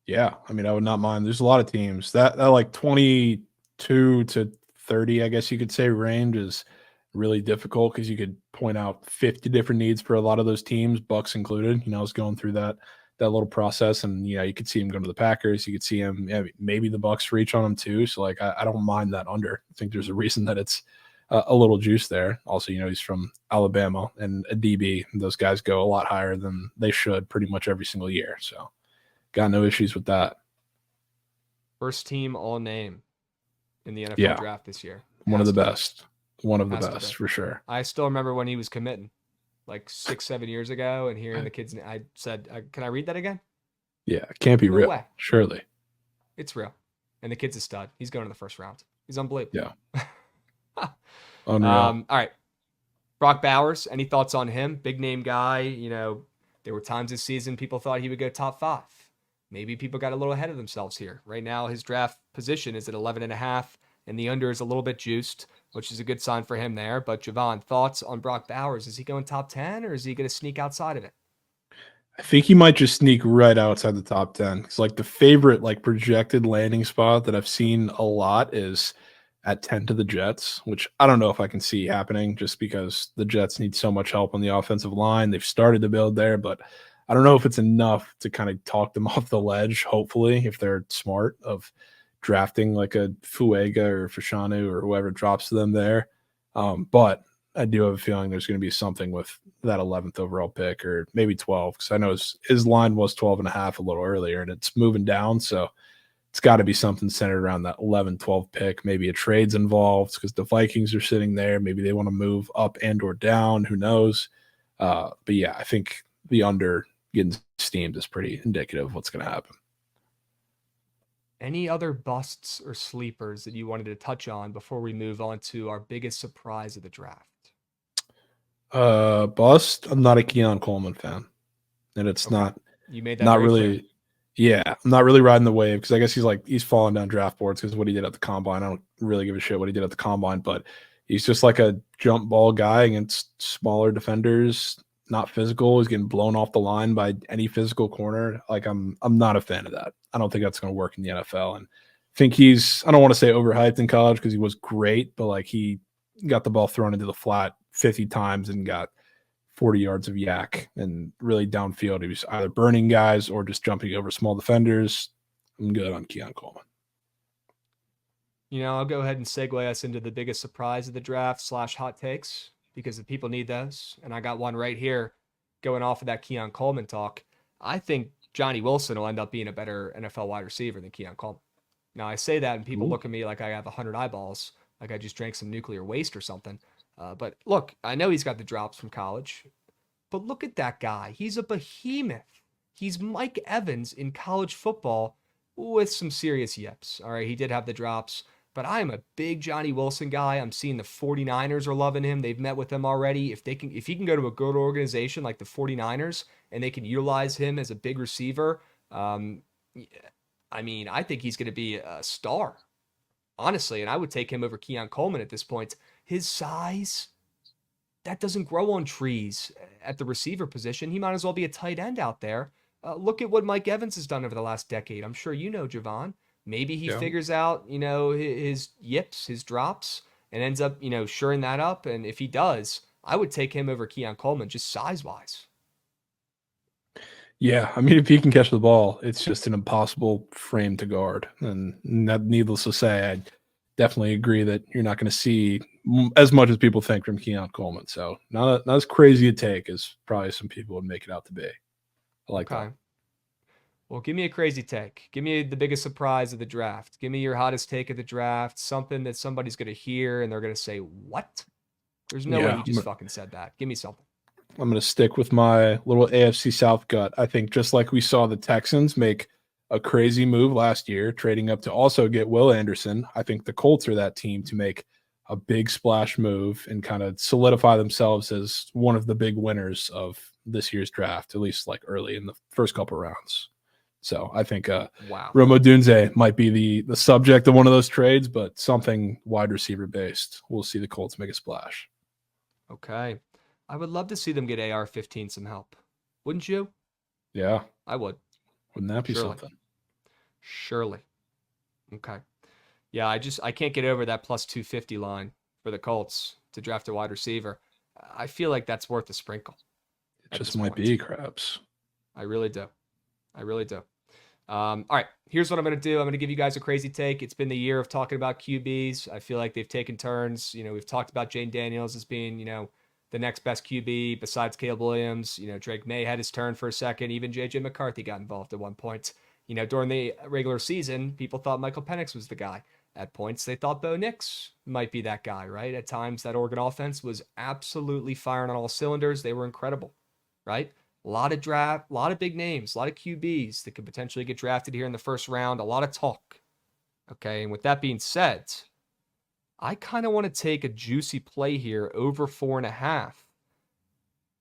Yeah, I would not mind. There's a lot of teams that like 22 to 30, I guess you could say, range is really difficult because you could point out 50 different needs for a lot of those teams, Bucks included. I was going through that little process, and you could see him go to the Packers. You could see him, maybe the Bucks reach on him too. So like, I don't mind that under. I think there's a reason that it's a little juice there. Also, he's from Alabama and a DB. And those guys go a lot higher than they should pretty much every single year. So got no issues with that. First team all name in the NFL draft this year. One of the best for sure. I still remember when he was committing like 6-7 years ago and hearing the kids. I said, can I read that again? Yeah. It can't be real. Way. Surely. It's real. And the kid's a stud. He's going to the first round. He's unbelievable. Yeah. All right. Brock Bowers, any thoughts on him? Big name guy. There were times this season people thought he would go top 5. Maybe people got a little ahead of themselves here. Right now, his draft position is at 11.5. and the under is a little bit juiced, which is a good sign for him there. But Javon, thoughts on Brock Bowers? Is he going top 10 or is he going to sneak outside of it? I think he might just sneak right outside the top 10. It's like the favorite, like projected landing spot that I've seen a lot is at 10 to the Jets, which I don't know if I can see happening just because the Jets need so much help on the offensive line. They've started to build there, but I don't know if it's enough to kind of talk them off the ledge, hopefully, if they're smart of drafting like a Fuega or Fashanu or whoever drops to them there. But I do have a feeling there's going to be something with that 11th overall pick or maybe 12 because I know his line was 12 and a half a little earlier and it's moving down. So it's got to be something centered around that 11, 12 pick. Maybe a trade's involved because the Vikings are sitting there. Maybe they want to move up and or down. Who knows? But yeah, I think the under getting steamed is pretty indicative of what's going to happen. Any other busts or sleepers that you wanted to touch on before we move on to our biggest surprise of the draft? Bust. I'm not a Keon Coleman fan, and it's Okay. not You made that not very really. clear. Yeah, I'm not really riding the wave because I guess he's falling down draft boards because what he did at the combine. I don't really give a shit what he did at the combine, but he's just like a jump ball guy against smaller defenders, not physical. He's getting blown off the line by any physical corner. Like I'm not a fan of that. I don't think that's going to work in the NFL. And I think I don't want to say overhyped in college because he was great, but like he got the ball thrown into the flat 50 times and got 40 yards of yak and really downfield. He was either burning guys or just jumping over small defenders. I'm good on Keon Coleman. I'll go ahead and segue us into the biggest surprise of the draft / hot takes because the people need those. And I got one right here going off of that Keon Coleman talk. I think Johnny Wilson will end up being a better NFL wide receiver than Keon Coleman. Now, I say that and people look at me like I have 100 eyeballs, like I just drank some nuclear waste or something. But look, I know he's got the drops from college, but look at that guy. He's a behemoth. He's Mike Evans in college football with some serious yips. All right, he did have the drops, but I am a big Johnny Wilson guy. I'm seeing the 49ers are loving him. They've met with him already. If he can go to a good organization like the 49ers and they can utilize him as a big receiver, I think he's going to be a star, honestly, and I would take him over Keon Coleman at this point. His size, that doesn't grow on trees at the receiver position. He might as well be a tight end out there. Look at what Mike Evans has done over the last decade. I'm sure you know, Javon. Maybe he figures out, his yips, his drops, and ends up, shoring that up. And if he does, I would take him over Keon Coleman just size-wise. Yeah, I mean, if he can catch the ball, it's just an impossible frame to guard. And needless to say, I definitely agree that you're not going to see as much as people think from Keon Coleman. So not as crazy a take as probably some people would make it out to be. I like that. Well, give me a crazy take. Give me the biggest surprise of the draft. Give me your hottest take of the draft. Something that somebody's going to hear and they're going to say, "What? There's no way he just fucking said that." Give me something. I'm going to stick with my little AFC South gut. I think just like we saw the Texans make a crazy move last year, trading up to also get Will Anderson, I think the Colts are that team to make a big splash move and kind of solidify themselves as one of the big winners of this year's draft, at least like early in the first couple rounds. So I think Rome Odunze might be the subject of one of those trades, but something wide receiver based. We'll see the Colts make a splash. Okay. I would love to see them get AR-15 some help. Wouldn't you? Yeah. I would. Wouldn't that be something? Surely. Okay. Yeah, I can't get over that plus 250 line for the Colts to draft a wide receiver. I feel like that's worth a sprinkle. It just might be, Krabs. I really do. All right, here's what I'm going to do. I'm going to give you guys a crazy take. It's been the year of talking about QBs. I feel like they've taken turns. We've talked about Jane Daniels as being, the next best QB besides Caleb Williams. Drake May had his turn for a second. Even J.J. McCarthy got involved at one point. During the regular season, people thought Michael Penix was the guy. At points, they thought Bo Nix might be that guy, right? At times, that Oregon offense was absolutely firing on all cylinders. They were incredible, right? A lot of big names, a lot of QBs that could potentially get drafted here in the first round. A lot of talk. Okay, and with that being said, I kind of want to take a juicy play here over 4.5.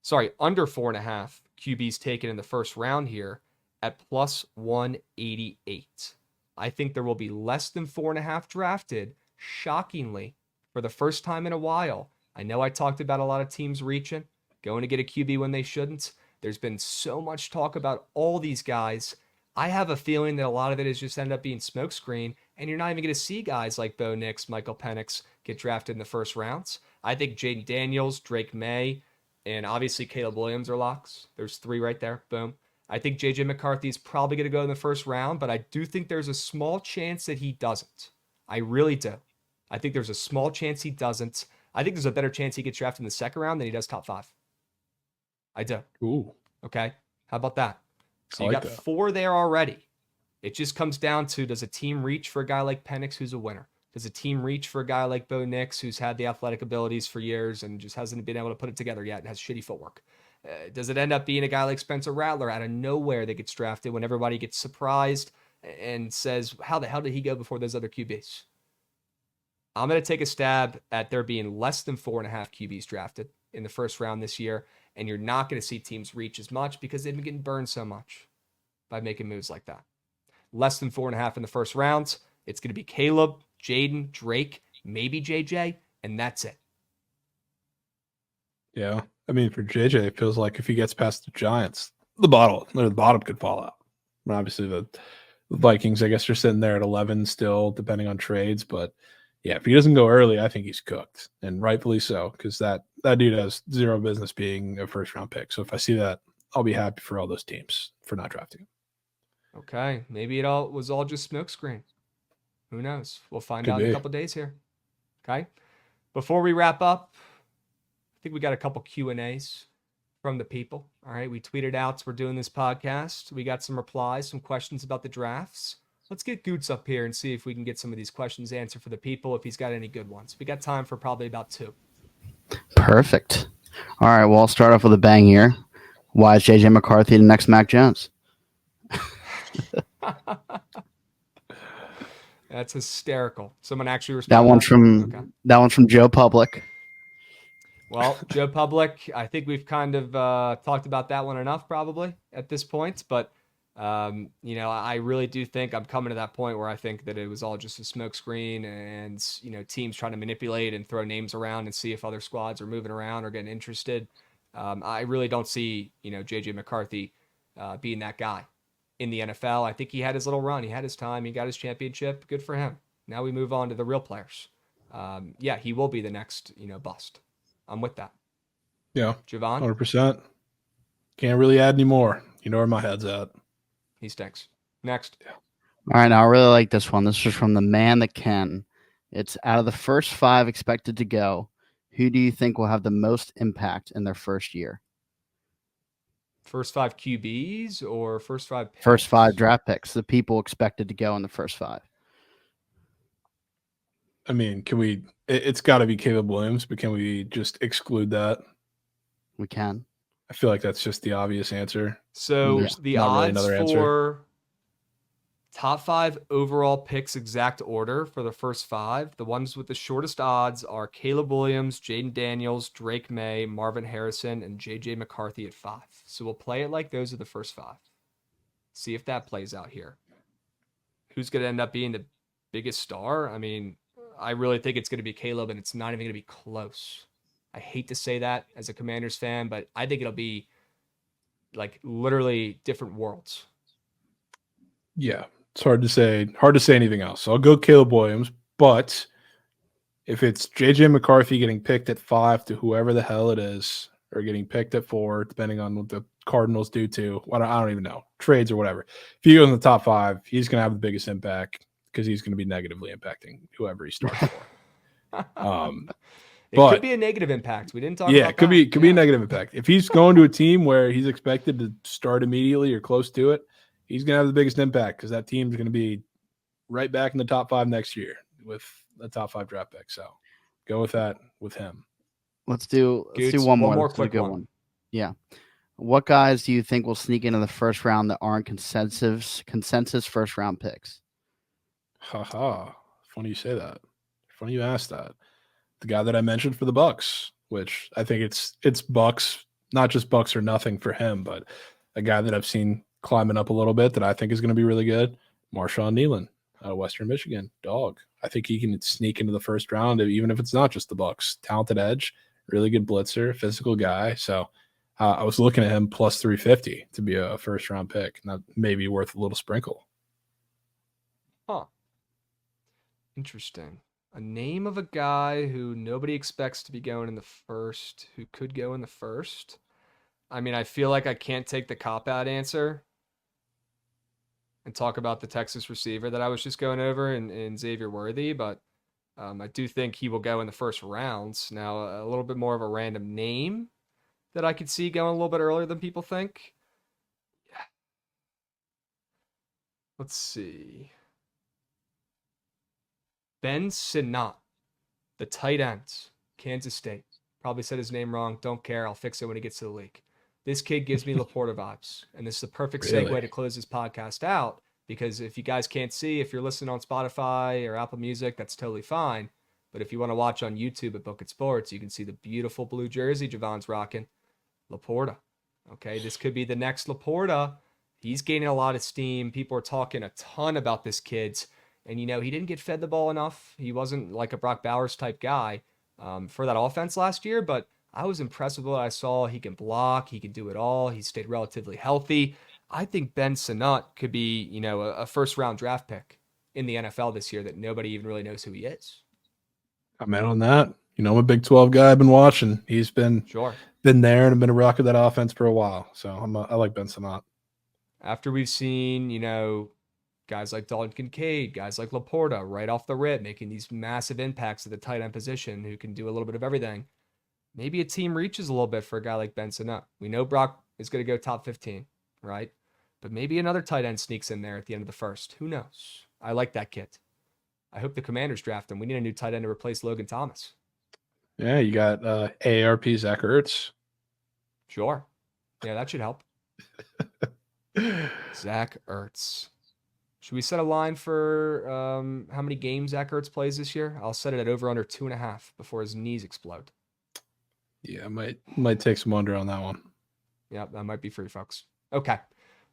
Sorry, under 4.5 QBs taken in the first round here at plus 188. I think there will be less than 4.5 drafted shockingly, for the first time in a while, I know I talked about a lot of teams reaching, going to get a QB when they shouldn't. There's been so much talk about all these guys. I have a feeling that a lot of it is just end up being smokescreen, and you're not even going to see guys like Bo Nix, Michael Penix get drafted in the first rounds. I think Jaden Daniels, Drake May, and obviously Caleb Williams are locks. There's 3 right there. Boom. I think JJ McCarthy is probably going to go in the first round, but I do think there's a small chance that he doesn't. I really do. I think there's a small chance he doesn't. I think there's a better chance he gets drafted in the second round than he does top 5. I do. Ooh. Okay. How about that? So I you like got that. 4 there already. It just comes down to, does a team reach for a guy like Penix who's a winner? Does a team reach for a guy like Bo Nix who's had the athletic abilities for years and just hasn't been able to put it together yet and has shitty footwork? Does it end up being a guy like Spencer Rattler out of nowhere that gets drafted when everybody gets surprised and says, how the hell did he go before those other QBs? I'm going to take a stab at there being less than 4.5 QBs drafted in the first round this year, and you're not going to see teams reach as much because they've been getting burned so much by making moves like that. Less than 4.5 in the first round. It's going to be Caleb, Jaden, Drake, maybe JJ, and that's it. Yeah. I mean, for JJ, it feels like if he gets past the Giants, the bottom could fall out. And obviously, the Vikings, I guess, are sitting there at 11 still, depending on trades. But yeah, if he doesn't go early, I think he's cooked, and rightfully so, because that dude has zero business being a first round pick. So if I see that, I'll be happy for all those teams for not drafting him. Okay, maybe it was all just smokescreen. Who knows? We'll find Could out in a be. couple days here. Okay. Before we wrap up, I think we got a couple Q&As from the people. All right, we tweeted out we're doing this podcast. We got some replies, some questions about the drafts. Let's get Goots up here and see if we can get some of these questions answered for the people, if he's got any good ones. We got time for probably about 2. Perfect. All right, well, I'll start off with a bang here. Why is JJ McCarthy the next Mac Jones? That's hysterical. Someone actually That responded. That one's from Joe Public. Well, Joe Public, I think we've kind of talked about that one enough probably at this point. But, I really do think I'm coming to that point where I think that it was all just a smokescreen and, teams trying to manipulate and throw names around and see if other squads are moving around or getting interested. I really don't see, JJ McCarthy being that guy in the NFL. I think he had his little run. He had his time. He got his championship. Good for him. Now we move on to the real players. Yeah, he will be the next, bust. I'm with that. Yeah. Javon? 100%. Can't really add any more. You know where my head's at. He stinks. Next. Yeah. All right, now I really like this one. This is from the man that can. It's out of the first 5 expected to go, who do you think will have the most impact in their first year? First 5 QBs or first 5 picks? First 5 draft picks, the people expected to go in the first 5. I mean, it's got to be Caleb Williams, but can we just exclude that? We can. I feel like that's just the obvious answer. So There's the not really odds another answer. for top 5 overall picks exact order for the first 5, the ones with the shortest odds are Caleb Williams, Jaden Daniels, Drake May, Marvin Harrison, and JJ McCarthy at 5. So we'll play it like those are the first 5. See if that plays out here. Who's going to end up being the biggest star? I mean, I really think it's going to be Caleb, and it's not even going to be close. I hate to say that as a Commanders fan, but I think it'll be like literally different worlds. Yeah, it's hard to say anything else. So I'll go Caleb Williams, but if it's JJ McCarthy getting picked at 5 to whoever the hell it is, or getting picked at 4, depending on what the Cardinals do to, I don't even know, trades or whatever. If he goes in the top 5, he's going to have the biggest impact because he's going to be negatively impacting whoever he starts for. It could be a negative impact. We didn't talk about that. Yeah, it could be a negative impact. If he's going to a team where he's expected to start immediately or close to it, he's going to have the biggest impact because that team's going to be right back in the top 5 next year with a top 5 draft pick. So go with that with him. Let's do one more. One quick one. Yeah. What guys do you think will sneak into the first round that aren't consensus first round picks? Funny you say that. Funny you asked that. The guy that I mentioned for the Bucks, which I think it's Bucks, not just Bucks or nothing for him, but a guy that I've seen climbing up a little bit that I think is going to be really good, Marshawn Nealon. out of Western Michigan. Dog. I think he can sneak into the first round, even if it's not just the Bucks. Talented edge, really good blitzer, physical guy. So I was looking at him plus 350 to be a first round pick. That may be worth a little sprinkle. Huh. Interesting. A name of a guy who nobody expects to be going in the first, who could go in the first. I mean, I feel like I can't take the cop-out answer and talk about the Texas receiver that I was just going over in Xavier Worthy, but I do think he will go in the first rounds. Now, a little bit more of a random name that I could see going a little bit earlier than people think. Yeah. Let's see. Ben Sinnott, the tight end, Kansas State. Probably said his name wrong. Don't care. I'll fix it when he gets to the league. This kid gives me Laporta vibes. And this is the perfect segue to close this podcast out. Because if you guys can't see, if you're listening on Spotify or Apple Music, that's totally fine. But if you want to watch on YouTube at Bookit Sports, you can see the beautiful blue jersey Javon's rocking. Laporta. Okay, this could be the next Laporta. He's gaining a lot of steam. People are talking a ton about this kid. And, you know, he didn't get fed the ball enough. He wasn't like a Brock Bowers type guy for that offense last year. But I was impressed with what I saw. He can block. He can do it all. He stayed relatively healthy. I think Ben Sinnott could be, you know, a first-round draft pick in the NFL this year that nobody even really knows who he is. I'm in on that. You know, I'm a Big 12 guy. I've been watching. He's been there and been a rock of that offense for a while. So I like Ben Sinnott. After we've seen, you know, guys like Dalton Kincaid, guys like Laporta right off the rip, making these massive impacts at the tight end position who can do a little bit of everything. Maybe a team reaches a little bit for a guy like Ben Sinnott. We know Brock is going to go top 15, right? But maybe another tight end sneaks in there at the end of the first. Who knows? I like that kid. I hope the Commanders draft him. We need a new tight end to replace Logan Thomas. Yeah, you got AARP Zach Ertz. Sure. Yeah, that should help. Zach Ertz. Should we set a line for how many games Zach Ertz plays this year? I'll set it at over under 2.5 before his knees explode. Yeah, might take some under on that one. Yeah, that might be for you folks. Okay.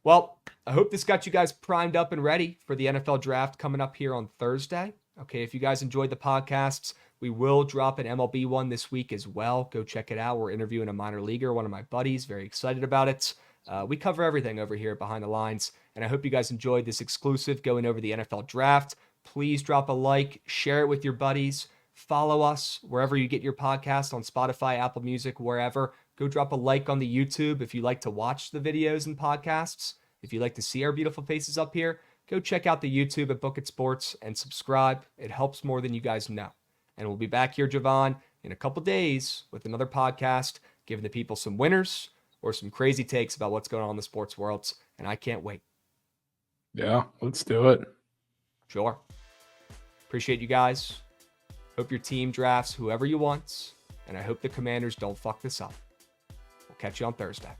Well, I hope this got you guys primed up and ready for the NFL draft coming up here on Thursday. Okay, if you guys enjoyed the podcasts, we will drop an MLB one this week as well. Go check it out. We're interviewing a minor leaguer, one of my buddies. Very excited about it. We cover everything over here Behind the Lines, and I hope you guys enjoyed this exclusive going over the NFL draft. Please drop a like, share it with your buddies, follow us wherever you get your podcast on Spotify, Apple Music, wherever. Go drop a like on the YouTube if you like to watch the videos and podcasts. If you like to see our beautiful faces up here, go check out the YouTube at Bookit Sports and subscribe. It helps more than you guys know. And we'll be back here, Javon, in a couple days with another podcast, giving the people some winners or some crazy takes about what's going on in the sports world. And I can't wait. Yeah, let's do it. Sure. Appreciate you guys. Hope your team drafts whoever you want. And I hope the Commanders don't fuck this up. We'll catch you on Thursday.